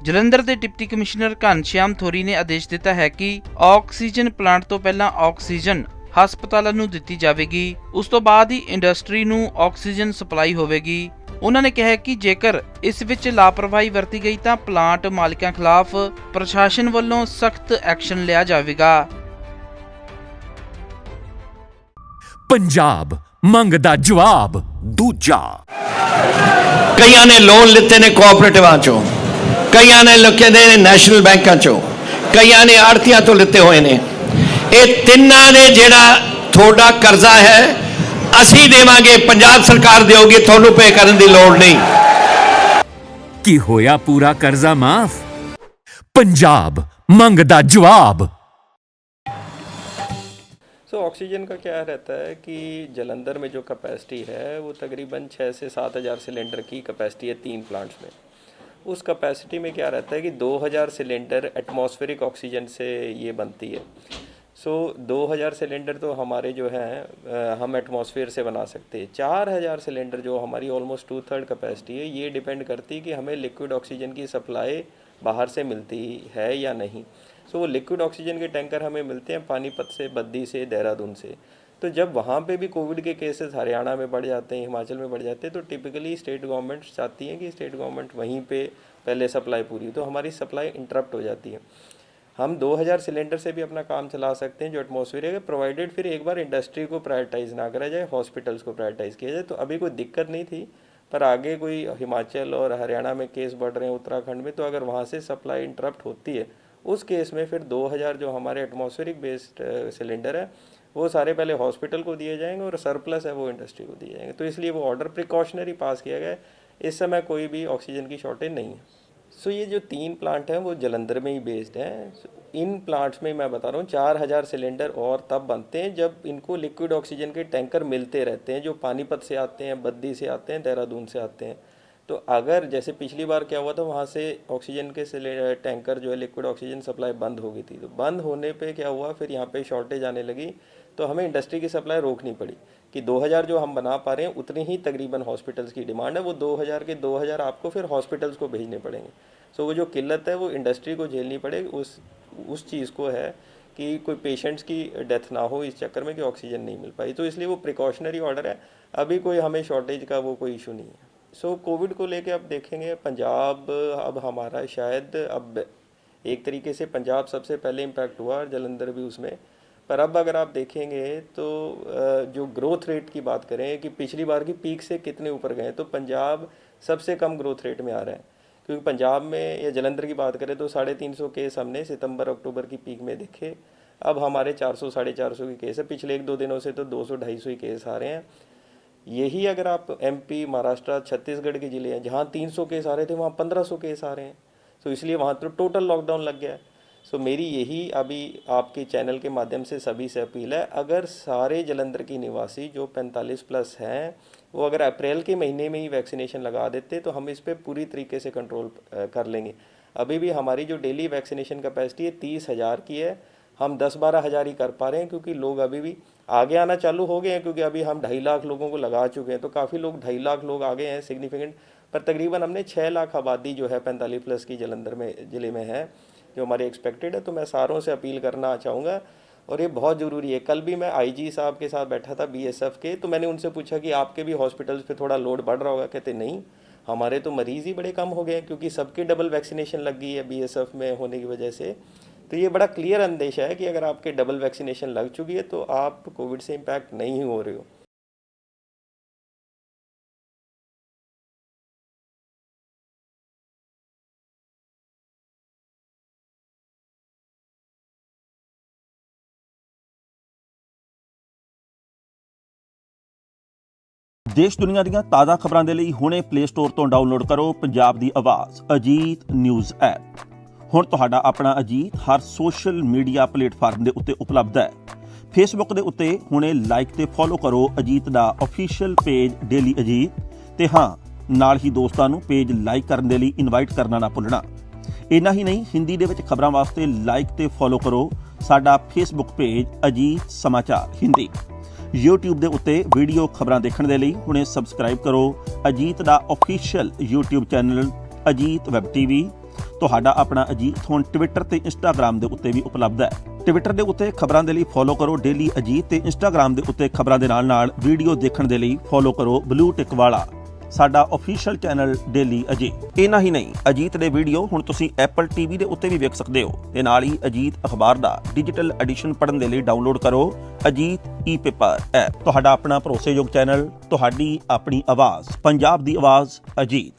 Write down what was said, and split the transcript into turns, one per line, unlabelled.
ਜਲੰਧਰ ਦੇ deputy commissioner Ghanshyam ਥੋਰੀ ਨੇ ਆਦੇਸ਼ ਦਿੱਤਾ ਹੈ ਕਿ ਆਕਸੀਜਨ ਪਲਾਂਟ ਤੋਂ ਪਹਿਲਾਂ ਆਕਸੀਜਨ ਹਸਪਤਾਲਾਂ ਨੂੰ ਦਿੱਤੀ ਜਾਵੇਗੀ। ਉਸ ਤੋਂ ਬਾਅਦ ਹੀ ਇੰਡਸਟਰੀ ਨੂੰ ਆਕਸੀਜਨ ਸਪਲਾਈ ਹੋਵੇਗੀ। ਉਹਨਾਂ ਨੇ ਕਿਹਾ ਕਿ ਜੇਕਰ ਇਸ ਵਿੱਚ ਲਾਪਰਵਾਹੀ ਵਰਤੀ ਗਈ ਤਾਂ ਪਲਾਂਟ ਮਾਲਕਾਂ ਖਿਲਾਫ ਪ੍ਰਸ਼ਾਸਨ ਵੱਲੋਂ ਸਖਤ ਐਕਸ਼ਨ ਲਿਆ ਜਾਵੇਗਾ।
पंजाब मंगदा जवाब दूजा।
कईयां ने लोन लिते ने कोऑपरेटिवां चों, कईयां ने लिखे ने नैशनल बैंकां चों, कईयां ने आड़तियां तो लिते हुए ने। ये तिन्नां ने जेड़ा थोड़ा कर्जा है असी देवांगे, पंजाब सरकार देगी, थोनू पे करन दी लोड़ नहीं।
की होया पूरा कर्जा माफ? पंजाब मंगदा जवाब।
ऑक्सीजन का क्या रहता है कि जलंधर में जो कैपेसिटी है वो तकरीबन 6 से 7 हज़ार सिलेंडर की कैपेसिटी है 3 प्लांट्स में। उस कैपेसिटी में क्या रहता है कि 2000 सिलेंडर एटमॉस्फेरिक ऑक्सीजन से ये बनती है। 2000 सिलेंडर तो हमारे जो हैं हम एटमॉस्फेयर से बना सकते हैं। 4000 सिलेंडर जो हमारी ऑलमोस्ट 2/3 कैपेसिटी है, ये डिपेंड करती है कि हमें लिक्विड ऑक्सीजन की सप्लाई बाहर से मिलती है या नहीं। वो लिक्विड ऑक्सीजन के टैंकर हमें मिलते हैं पानीपत से, बद्दी से, देहरादून से। तो जब वहाँ पे भी कोविड के केसेस हरियाणा में बढ़ जाते हैं, हिमाचल में बढ़ जाते हैं, तो टिपिकली स्टेट गवर्नमेंट चाहती हैं कि स्टेट गवर्नमेंट वहीं पे पहले सप्लाई पूरी, तो हमारी सप्लाई इंटरप्ट हो जाती है। हम 2000 सिलेंडर से भी अपना काम चला सकते हैं जो एटमॉस्फेयर है, प्रोवाइडेड फिर एक बार इंडस्ट्री को प्रायोरिटाइज ना करा जाए, हॉस्पिटल्स को प्रायोरिटाइज किया जाए। तो अभी कोई दिक्कत नहीं थी, पर आगे कोई हिमाचल और हरियाणा में केस बढ़ रहे हैं, उत्तराखंड में, तो अगर वहाँ से सप्लाई इंटरप्ट होती है उस केस में फिर 2000 जो हमारे एटमॉस्फेरिक बेस्ड सिलेंडर है वो सारे पहले हॉस्पिटल को दिए जाएंगे और सरप्लस है वो इंडस्ट्री को दिए जाएंगे। तो इसलिए वो ऑर्डर प्रिकॉशनरी पास किया गया है। इस समय कोई भी ऑक्सीजन की शॉर्टेज नहीं है। ये जो 3 प्लांट हैं वो जलंधर में ही बेस्ड हैं। इन प्लांट्स में मैं बता रहा हूँ 4000 सिलेंडर और तब बनते हैं जब इनको लिक्विड ऑक्सीजन के टैंकर मिलते रहते हैं, जो पानीपत से आते हैं, बद्दी से आते हैं, देहरादून से आते हैं। तो अगर जैसे पिछली बार क्या हुआ था, वहाँ से ऑक्सीजन के टैंकर जो है लिक्विड ऑक्सीजन सप्लाई बंद हो गई थी। तो बंद होने पे क्या हुआ, फिर यहाँ पे शॉर्टेज आने लगी, तो हमें इंडस्ट्री की सप्लाई रोकनी पड़ी कि 2000 जो हम बना पा रहे हैं उतनी ही तकरीबन हॉस्पिटल्स की डिमांड है। वो 2000 के 2000 आपको फिर हॉस्पिटल्स को भेजने पड़ेंगे। वो जो किल्लत है वो इंडस्ट्री को झेलनी पड़ेगी। उस चीज़ को है कि कोई पेशेंट्स की डेथ ना हो इस चक्कर में कि ऑक्सीजन नहीं मिल पाई। तो इसलिए वो प्रिकॉशनरी ऑर्डर है, अभी कोई हमें शॉर्टेज का वो कोई इशू नहीं है। कोविड को लेके अब देखेंगे, पंजाब अब हमारा शायद अब एक तरीके से पंजाब सबसे पहले इम्पैक्ट हुआ, जलंधर भी उसमें। पर अब अगर आप देखेंगे तो जो ग्रोथ रेट की बात करें कि पिछली बार की पीक से कितने ऊपर गए, तो पंजाब सबसे कम ग्रोथ रेट में आ रहा है। क्योंकि पंजाब में या जलंधर की बात करें तो 350 केस हमने सितंबर अक्टूबर की पीक में देखे। अब हमारे 400 450 के केस है। पिछले 1-2 दिनों से तो 200 250 ही केस आ रहे हैं। यही अगर आप MP, महाराष्ट्र, छत्तीसगढ़ के ज़िले हैं जहाँ 300 केस आ रहे थे वहाँ 1500 केस आ रहे हैं। इसलिए वहाँ तो टोटल लॉकडाउन लग गया है। मेरी यही अभी आपके चैनल के माध्यम से सभी से अपील है, अगर सारे जलंधर की निवासी जो 45+ हैं वो अगर अप्रैल के महीने में ही वैक्सीनेशन लगा देते तो हम इस पर पूरी तरीके से कंट्रोल कर लेंगे। अभी भी हमारी जो डेली वैक्सीनेशन कैपेसिटी है 30,000 की है, हम 10-12 हज़ार ही कर पा रहे हैं क्योंकि लोग अभी भी आगे आना चालू हो गए हैं। क्योंकि अभी हम 2.5 लाख लोगों को लगा चुके हैं, तो काफ़ी लोग 2.5 लाख लोग आ गए हैं सिग्निफिकेंट। पर तकरीबन हमने 6 लाख आबादी जो है 45+ की जलंधर में ज़िले में है जो हमारे एक्सपेक्टेड है। तो मैं सारों से अपील करना चाहूँगा और ये बहुत ज़रूरी है। कल भी मैं IG साहब के साथ बैठा था BSF के, तो मैंने उनसे पूछा कि आपके भी हॉस्पिटल्स पे थोड़ा लोड बढ़ रहा होगा। कहते नहीं, हमारे तो मरीज़ ही बड़े कम हो गए हैं क्योंकि सबके डबल वैक्सीनेशन लग गई है BSF में होने की वजह से। तो ये बड़ा क्लियर अंदेशा है कि अगर आपके डबल वैक्सीनेशन लग चुकी है तो आप कोविड से इम्पैक्ट नहीं हो रहे हो।
देश दुनिया ਦੀਆਂ ਤਾਜ਼ਾ ਖਬਰਾਂ ਦੇ ਲਈ ਹੁਣੇ ਪਲੇ ਸਟੋਰ ਤੋਂ ਡਾਊਨਲੋਡ ਕਰੋ ਪੰਜਾਬ ਦੀ ਆਵਾਜ਼ ਅਜੀਤ ਨਿਊਜ਼ ਐਪ। ਹੁਣ ਤੁਹਾਡਾ ਆਪਣਾ ਅਜੀਤ ਹਰ ਸੋਸ਼ਲ ਮੀਡੀਆ ਪਲੇਟਫਾਰਮ ਦੇ ਉੱਤੇ ਉਪਲਬਧ ਹੈ। ਫੇਸਬੁੱਕ ਦੇ ਉੱਤੇ ਹੁਣੇ ਲਾਈਕ ਤੇ ਫੋਲੋ ਕਰੋ ਅਜੀਤ ਦਾ ਅਫੀਸ਼ੀਅਲ ਪੇਜ ਡੇਲੀ ਅਜੀਤ, ਤੇ ਹਾਂ ਨਾਲ ਹੀ ਦੋਸਤਾਂ ਨੂੰ ਪੇਜ ਲਾਈਕ ਕਰਨ ਦੇ ਲਈ ਇਨਵਾਈਟ ਕਰਨਾ ਨਾ ਭੁੱਲਣਾ। ਇੰਨਾ ਹੀ ਨਹੀਂ, ਹਿੰਦੀ ਦੇ ਵਿੱਚ ਖਬਰਾਂ ਵਾਸਤੇ ਲਾਈਕ ਤੇ ਫੋਲੋ ਕਰੋ ਸਾਡਾ ਫੇਸਬੁੱਕ ਪੇਜ ਅਜੀਤ ਸਮਾਚਾਰ ਹਿੰਦੀ। YouTube ਦੇ ਉੱਤੇ ਵੀਡੀਓ ਖਬਰਾਂ ਦੇਖਣ ਦੇ ਲਈ ਹੁਣੇ ਸਬਸਕ੍ਰਾਈਬ ਕਰੋ ਅਜੀਤ ਦਾ official YouTube channel Ajit web TV। ਤੁਹਾਡਾ ਆਪਣਾ ਅਜੀਤ ਹੁਣ ਟਵਿੱਟਰ ਤੇ ਇੰਸਟਾਗ੍ਰਾਮ ਦੇ ਉੱਤੇ ਵੀ ਉਪਲਬਧ ਹੈ। ਟਵਿੱਟਰ ਦੇ ਉੱਤੇ ਖਬਰਾਂ ਦੇ ਲਈ ਫੋਲੋ ਕਰੋ ਡੇਲੀ ਅਜੀਤ ਤੇ ਇੰਸਟਾਗ੍ਰਾਮ ਦੇ ਉੱਤੇ ਖਬਰਾਂ ਦੇ ਨਾਲ ਵੀਡੀਓ ਦੇਖਣ ਦੇ ਲਈ ਫੋਲੋ ਕਰੋ ਬਲੂ ਟਿਕ ਵਾਲਾ ਸਾਡਾ ਅਫੀਸ਼ੀਅਲ ਚੈਨਲ ਡੇਲੀ ਅਜੀਤ। ਇਹਨਾਂ ਹੀ ਨਹੀਂ, ਅਜੀਤ ਦੇ ਵੀਡੀਓ ਹੁਣ ਤੁਸੀਂ ਐਪਲ ਟੀਵੀ ਦੇ ਉੱਤੇ ਵੀ ਵੇਖ ਸਕਦੇ ਹੋ ਤੇ ਨਾਲ ਹੀ ਅਜੀਤ ਅਖਬਾਰ ਦਾ ਡਿਜੀਟਲ ਐਡੀਸ਼ਨ ਪੜ੍ਹਨ ਦੇ ਲਈ ਡਾਊਨਲੋਡ ਕਰੋ ਅਜੀਤ ਈ-ਪੇਪਰ ਐਪ। ਤੁਹਾਡਾ ਆਪਣਾ ਭਰੋਸੇਯੋਗ ਚੈਨਲ, ਤੁਹਾਡੀ ਆਪਣੀ ਆਵਾਜ਼, ਪੰਜਾਬ ਦੀ ਆਵਾਜ਼ ਅਜੀਤ।